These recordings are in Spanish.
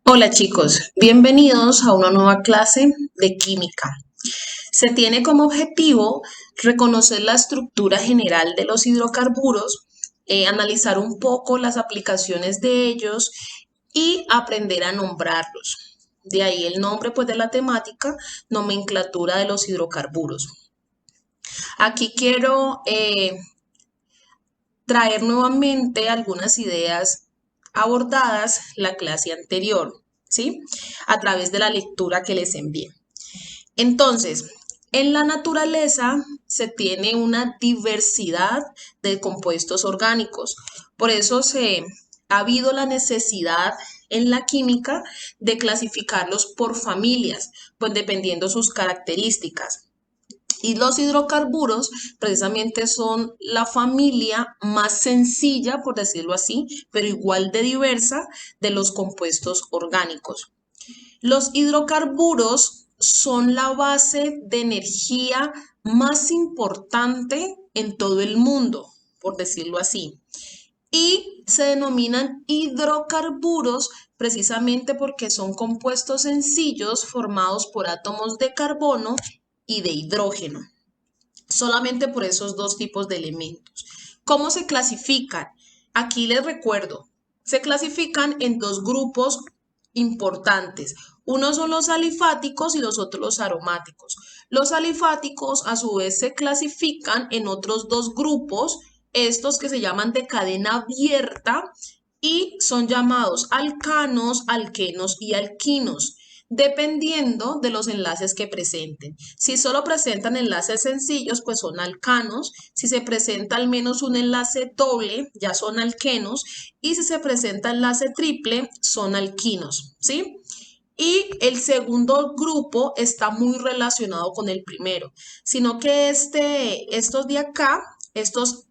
Hola chicos, bienvenidos a una nueva clase de química. Se tiene como objetivo reconocer la estructura general de los hidrocarburos, analizar un poco las aplicaciones de ellos y aprender a nombrarlos. De ahí el nombre pues de la temática, nomenclatura de los hidrocarburos. Aquí quiero traer nuevamente algunas ideas abordadas la clase anterior, ¿sí? A través de la lectura que les envié. Entonces, en la naturaleza se tiene una diversidad de compuestos orgánicos. Por eso ha habido la necesidad en la química de clasificarlos por familias, pues dependiendo sus características. Y los hidrocarburos precisamente son la familia más sencilla, por decirlo así, pero igual de diversa de los compuestos orgánicos. Los hidrocarburos son la base de energía más importante en todo el mundo, por decirlo así. Y se denominan hidrocarburos precisamente porque son compuestos sencillos formados por átomos de carbono y de hidrógeno, solamente por esos dos tipos de elementos. ¿Cómo se clasifican? Aquí les recuerdo, se clasifican en dos grupos importantes. Unos son los alifáticos y los otros los aromáticos. Los alifáticos a su vez se clasifican en otros dos grupos, estos que se llaman de cadena abierta y son llamados alcanos, alquenos y alquinos, dependiendo de los enlaces que presenten. Si solo presentan enlaces sencillos, pues son alcanos. Si se presenta al menos un enlace doble, ya son alquenos. Y si se presenta enlace triple, son alquinos, ¿sí? Y el segundo grupo está muy relacionado con el primero, sino que estos de acá, estos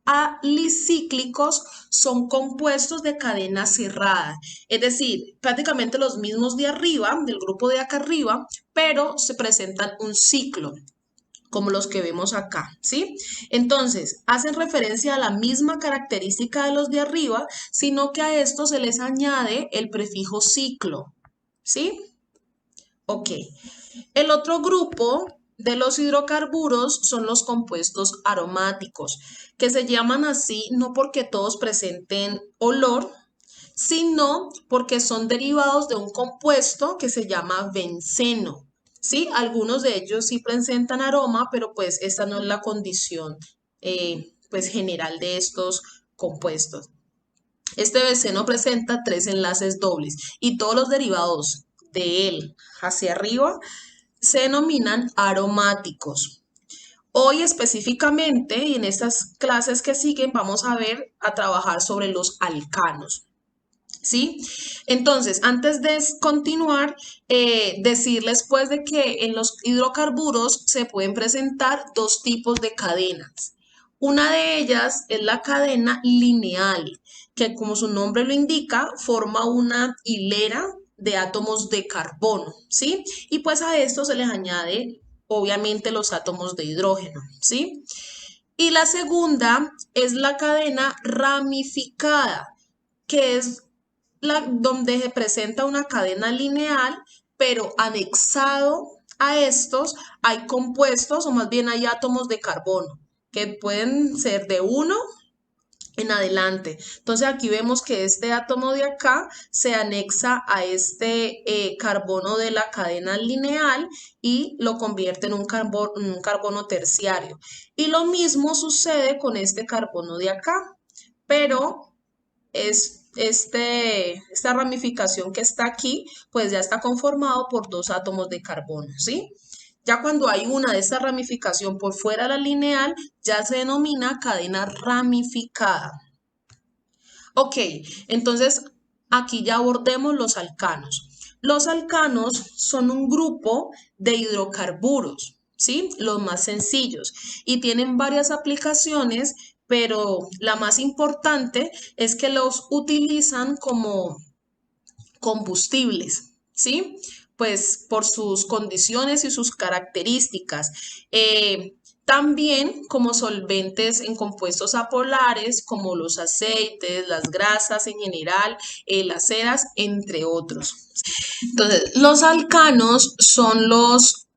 alicíclicos, son compuestos de cadena cerrada, es decir, prácticamente los mismos de arriba, del grupo de acá arriba, pero se presentan un ciclo como los que vemos acá, ¿sí? Entonces, hacen referencia a la misma característica de los de arriba, sino que a esto se les añade el prefijo ciclo, ¿sí? Ok. El otro grupo de los hidrocarburos son los compuestos aromáticos, que se llaman así no porque todos presenten olor, sino porque son derivados de un compuesto que se llama benceno. ¿Sí? Algunos de ellos sí presentan aroma, pero pues esta no es la condición pues general de estos compuestos. Este benceno presenta tres enlaces dobles y todos los derivados de él hacia arriba se denominan aromáticos. Hoy específicamente y en estas clases que siguen vamos a trabajar sobre los alcanos. ¿Sí? Entonces, antes de continuar, decirles pues de que en los hidrocarburos se pueden presentar dos tipos de cadenas. Una de ellas es la cadena lineal, que como su nombre lo indica, forma una hilera de átomos de carbono, ¿sí? Y pues a esto se les añade obviamente los átomos de hidrógeno, ¿sí? Y la segunda es la cadena ramificada, que es donde se presenta una cadena lineal, pero anexado a estos hay compuestos o más bien hay átomos de carbono que pueden ser de uno en adelante. Entonces aquí vemos que este átomo de acá se anexa a este carbono de la cadena lineal y lo convierte en un carbono terciario. Y lo mismo sucede con este carbono de acá, pero esta ramificación que está aquí, pues ya está conformado por dos átomos de carbono, ¿sí? Ya cuando hay una de esta ramificación por fuera de la lineal, ya se denomina cadena ramificada. Ok, entonces aquí ya abordemos los alcanos. Los alcanos son un grupo de hidrocarburos, ¿sí? Los más sencillos y tienen varias aplicaciones, pero la más importante es que los utilizan como combustibles, ¿sí? Pues por sus condiciones y sus características. También como solventes en compuestos apolares, como los aceites, las grasas en general, las ceras, entre otros. Entonces, los alcanos son los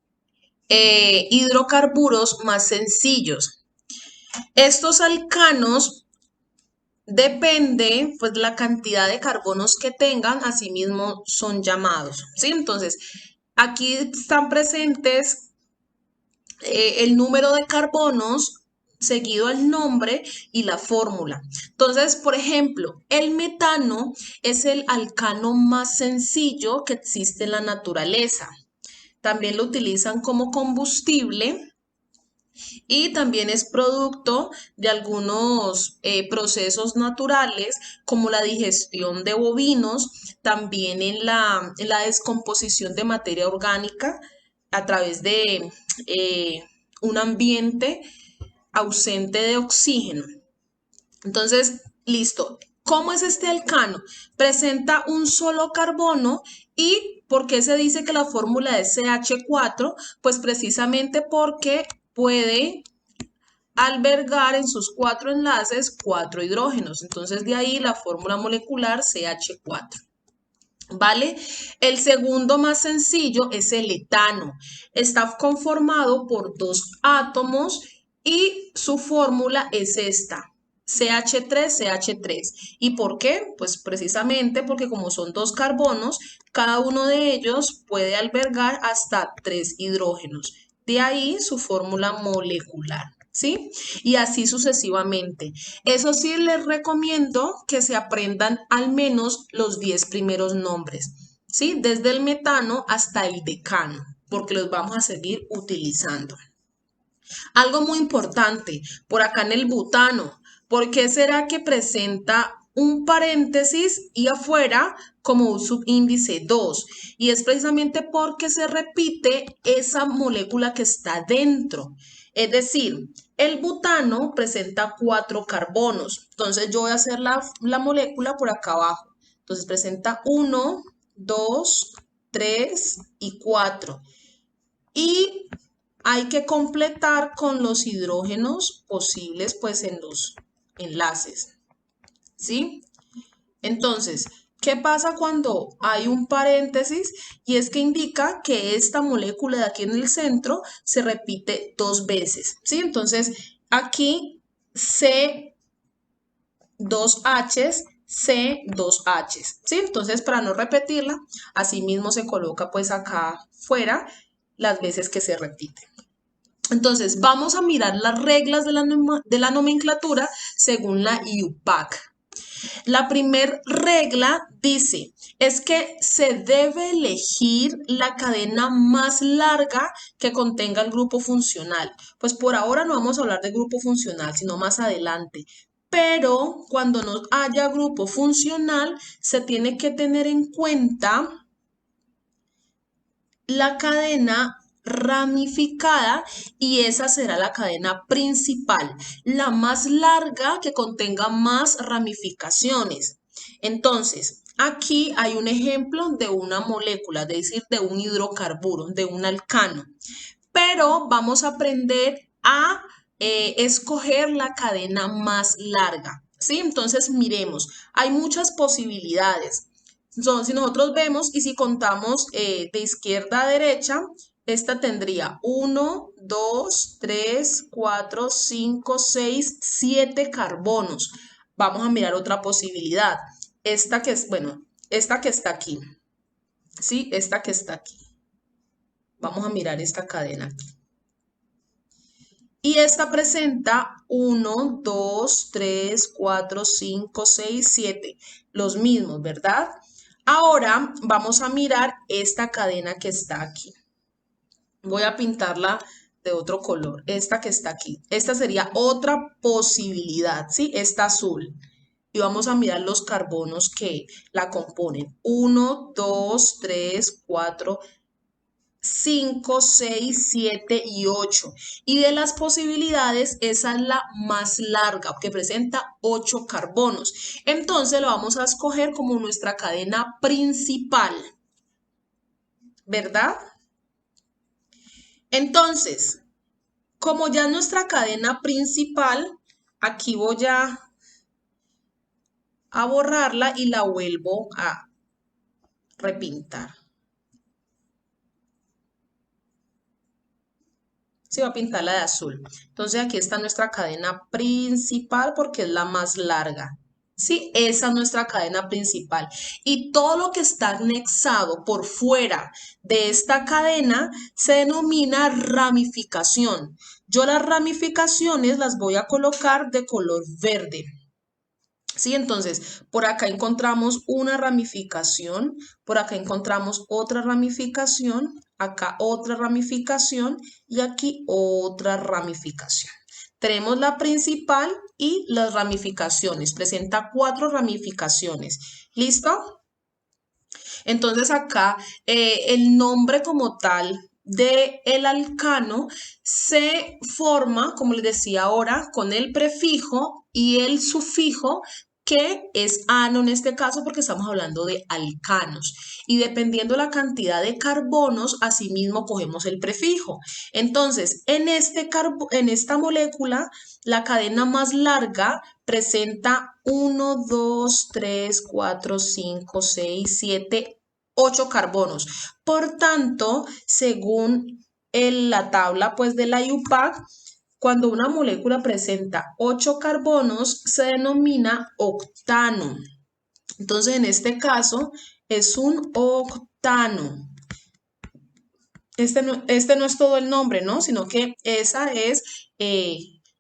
hidrocarburos más sencillos. Estos alcanos depende, pues, la cantidad de carbonos que tengan, asimismo son llamados, ¿sí? Entonces, aquí están presentes el número de carbonos seguido al nombre y la fórmula. Entonces, por ejemplo, el metano es el alcano más sencillo que existe en la naturaleza. También lo utilizan como combustible y también es producto de algunos procesos naturales como la digestión de bovinos, también en la descomposición de materia orgánica a través de un ambiente ausente de oxígeno. Entonces, listo. ¿Cómo es este alcano? Presenta un solo carbono. ¿Y por qué se dice que la fórmula es CH4? Pues precisamente porque puede albergar en sus 4 enlaces 4 hidrógenos. Entonces de ahí la fórmula molecular CH4. ¿Vale? El segundo más sencillo es el etano. Está conformado por 2 átomos y su fórmula es esta. CH3, CH3. ¿Y por qué? Pues precisamente porque como son 2 carbonos, cada uno de ellos puede albergar hasta 3 hidrógenos. De ahí su fórmula molecular. ¿Sí? Y así sucesivamente. Eso sí, les recomiendo que se aprendan al menos los 10 primeros nombres, ¿sí? Desde el metano hasta el decano, porque los vamos a seguir utilizando. Algo muy importante, por acá en el butano, ¿por qué será que presenta un paréntesis y afuera como un subíndice 2? Y es precisamente porque se repite esa molécula que está dentro. Es decir, el butano presenta 4 carbonos. Entonces yo voy a hacer la molécula por acá abajo. Entonces presenta 1, 2, 3 y 4. Y hay que completar con los hidrógenos posibles pues en los enlaces, ¿sí? Entonces, ¿qué pasa cuando hay un paréntesis? Y es que indica que esta molécula de aquí en el centro se repite 2 veces, ¿sí? Entonces, aquí C, 2 H's, C, 2 H's, ¿sí? Entonces, para no repetirla, así mismo se coloca pues acá fuera las veces que se repite. Entonces, vamos a mirar las reglas de la nomenclatura según la IUPAC. La primera regla dice, es que se debe elegir la cadena más larga que contenga el grupo funcional. Pues por ahora no vamos a hablar de grupo funcional, sino más adelante. Pero cuando no haya grupo funcional, se tiene que tener en cuenta la cadena ramificada y esa será la cadena principal, la más larga que contenga más ramificaciones. Entonces, aquí hay un ejemplo de una molécula, es decir, de un hidrocarburo, de un alcano. Pero vamos a aprender a escoger la cadena más larga, ¿sí? Entonces, miremos, hay muchas posibilidades. Entonces, si nosotros vemos y si contamos de izquierda a derecha, esta tendría 1, 2, 3, 4, 5, 6, 7 carbonos. Vamos a mirar otra posibilidad. Esta que es, bueno, esta que está aquí. ¿Sí? Esta que está aquí. Vamos a mirar esta cadena aquí. Y esta presenta 1, 2, 3, 4, 5, 6, 7. Los mismos, ¿verdad? Ahora vamos a mirar esta cadena que está aquí. Voy a pintarla de otro color. Esta que está aquí. Esta sería otra posibilidad, ¿sí? Esta azul. Y vamos a mirar los carbonos que la componen. 1, 2, 3, 4, 5, 6, 7 y 8. Y de las posibilidades, esa es la más larga, que presenta 8 carbonos. Entonces lo vamos a escoger como nuestra cadena principal, ¿verdad? Entonces, Como ya nuestra cadena principal, aquí voy a borrarla y la vuelvo a repintar. Se va a pintar la de azul. Entonces aquí está nuestra cadena principal porque es la más larga. Sí, esa es nuestra cadena principal. Y todo lo que está anexado por fuera de esta cadena se denomina ramificación. Yo las ramificaciones las voy a colocar de color verde. Sí, entonces por acá encontramos una ramificación, por acá encontramos otra ramificación, acá otra ramificación y aquí otra ramificación. Tenemos la principal y las ramificaciones. Presenta 4 ramificaciones. ¿Listo? Entonces acá el nombre como tal de el alcano se forma, como les decía ahora, con el prefijo y el sufijo que es ano en este caso porque estamos hablando de alcanos y dependiendo la cantidad de carbonos, asimismo cogemos el prefijo. Entonces, en esta molécula, la cadena más larga presenta 1, 2, 3, 4, 5, 6, 7, 8 carbonos. Por tanto, según la tabla pues de la IUPAC, cuando una molécula presenta 8 carbonos, se denomina octano. Entonces, en este caso, es un octano. Este no es todo el nombre, ¿no? Sino que esa es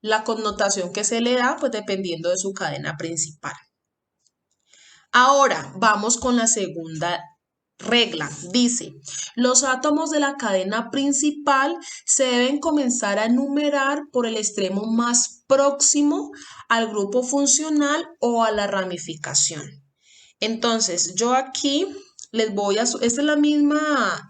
la connotación que se le da, pues dependiendo de su cadena principal. Ahora, vamos con la segunda regla. Dice, los átomos de la cadena principal se deben comenzar a enumerar por el extremo más próximo al grupo funcional o a la ramificación. Entonces, yo aquí les voy a, esta es la misma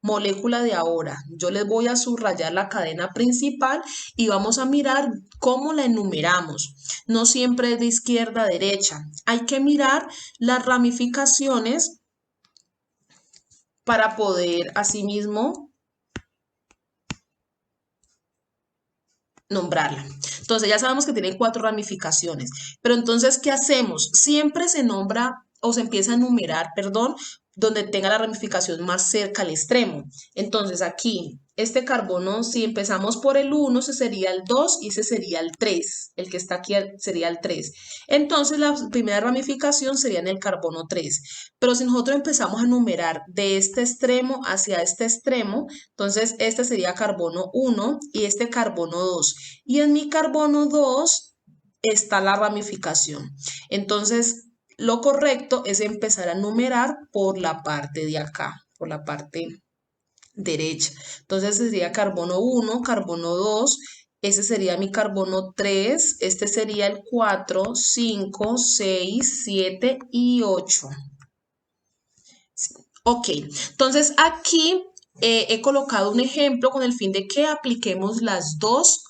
molécula de ahora. Yo les voy a subrayar la cadena principal y vamos a mirar cómo la enumeramos. No siempre es de izquierda a derecha. Hay que mirar las ramificaciones para poder asimismo nombrarla. Entonces ya sabemos que tiene 4 ramificaciones, pero entonces, ¿qué hacemos? Siempre se nombra o se empieza a enumerar, perdón, donde tenga la ramificación más cerca al extremo. Entonces aquí, este carbono, si empezamos por el 1, ese sería el 2 y ese sería el 3. El que está aquí sería el 3. Entonces la primera ramificación sería en el carbono 3. Pero si nosotros empezamos a enumerar de este extremo hacia este extremo, entonces este sería carbono 1 y este carbono 2. Y en mi carbono 2 está la ramificación. Entonces, lo correcto es empezar a numerar por la parte de acá, por la parte derecha. Entonces sería carbono 1, carbono 2, ese sería mi carbono 3, este sería el 4, 5, 6, 7 y 8. Ok, entonces aquí he colocado un ejemplo con el fin de que apliquemos las dos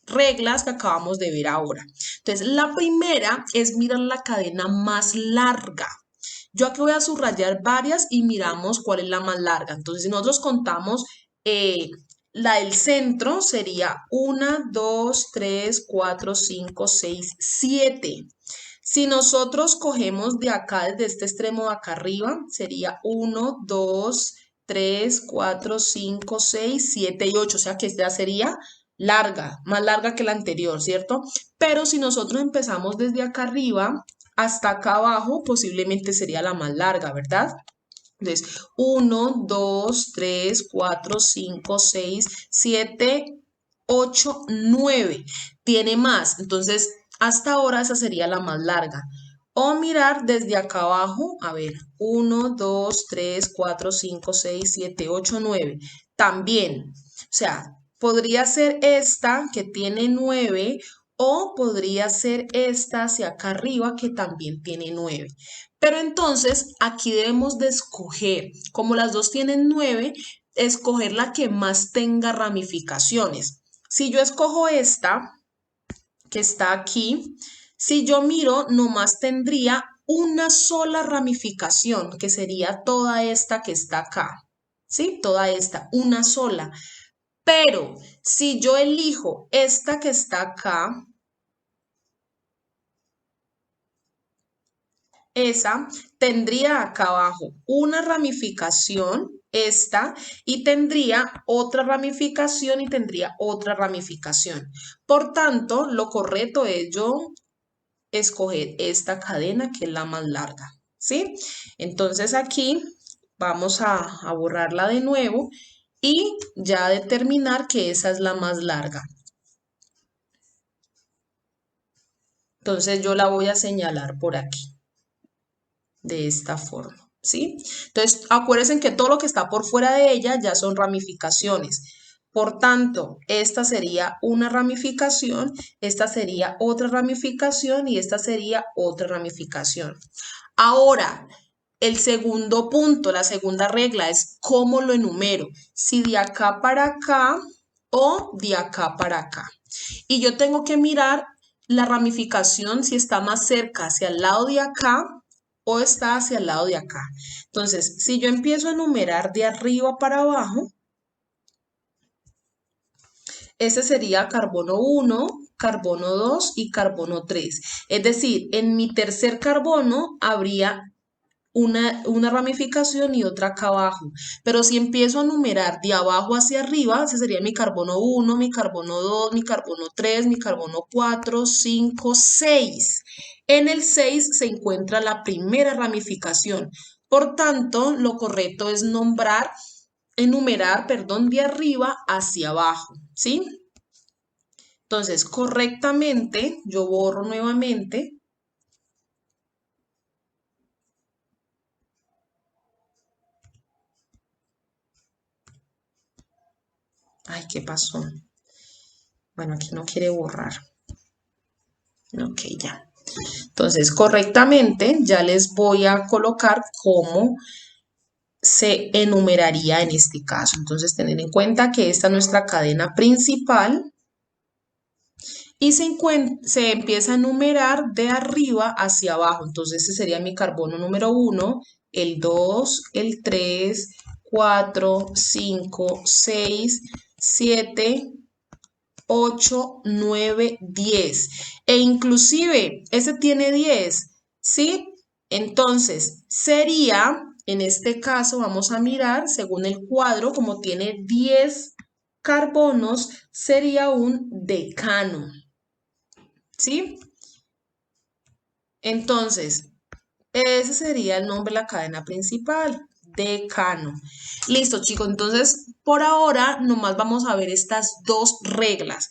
reglas que acabamos de ver ahora. Entonces, la primera es mirar la cadena más larga. Yo aquí voy a subrayar varias y miramos cuál es la más larga. Entonces, si nosotros contamos la del centro, sería 1, 2, 3, 4, 5, 6, 7. Si nosotros cogemos de acá, desde este extremo de acá arriba, sería 1, 2, 3, 4, 5, 6, 7 y 8. O sea que esta sería larga, más larga que la anterior, ¿cierto? Pero si nosotros empezamos desde acá arriba hasta acá abajo, posiblemente sería la más larga, ¿verdad? Entonces, 1, 2, 3, 4, 5, 6, 7, 8, 9. Tiene más. Entonces, hasta ahora esa sería la más larga. O mirar desde acá abajo, a ver, 1, 2, 3, 4, 5, 6, 7, 8, 9. También, o sea, podría ser esta que tiene 9 o podría ser esta hacia acá arriba que también tiene 9. Pero entonces aquí debemos de escoger, como las dos tienen 9, escoger la que más tenga ramificaciones. Si yo escojo esta, que está aquí, si yo miro, nomás tendría una sola ramificación, que sería toda esta que está acá. ¿Sí? Toda esta, una sola. Pero si yo elijo esta que está acá, esa tendría acá abajo una ramificación, esta, y tendría otra ramificación y tendría otra ramificación. Por tanto, lo correcto es yo escoger esta cadena que es la más larga, ¿sí? Entonces aquí vamos a borrarla de nuevo y ya determinar que esa es la más larga. Entonces yo la voy a señalar por aquí, de esta forma, ¿sí? Entonces acuérdense que todo lo que está por fuera de ella ya son ramificaciones. Por tanto, esta sería una ramificación, esta sería otra ramificación y esta sería otra ramificación. Ahora, el segundo punto, la segunda regla es cómo lo enumero, si de acá para acá o de acá para acá. Y yo tengo que mirar la ramificación si está más cerca hacia el lado de acá o está hacia el lado de acá. Entonces, si yo empiezo a enumerar de arriba para abajo, ese sería carbono 1, carbono 2 y carbono 3. Es decir, en mi tercer carbono habría una ramificación y otra acá abajo. Pero si empiezo a numerar de abajo hacia arriba, ese sería mi carbono 1, mi carbono 2, mi carbono 3, mi carbono 4, 5, 6. En el 6 se encuentra la primera ramificación. Por tanto, lo correcto es enumerar, perdón, de arriba hacia abajo, ¿sí? Entonces, correctamente, yo borro nuevamente. Ay, ¿qué pasó? Bueno, aquí no quiere borrar. Ok, ya. Entonces, correctamente, ya les voy a colocar cómo se enumeraría en este caso. Entonces, tener en cuenta que esta es nuestra cadena principal y se empieza a enumerar de arriba hacia abajo. Entonces, ese sería mi carbono número 1, el 2, el 3, 4, 5, 6, 7, 8, 9, 10. E inclusive, ese tiene 10, ¿sí? Entonces, sería, en este caso, vamos a mirar, según el cuadro, como tiene 10 carbonos, sería un decano, ¿sí? Entonces, ese sería el nombre de la cadena principal, decano. Listo, chicos. Entonces, por ahora, nomás vamos a ver estas dos reglas.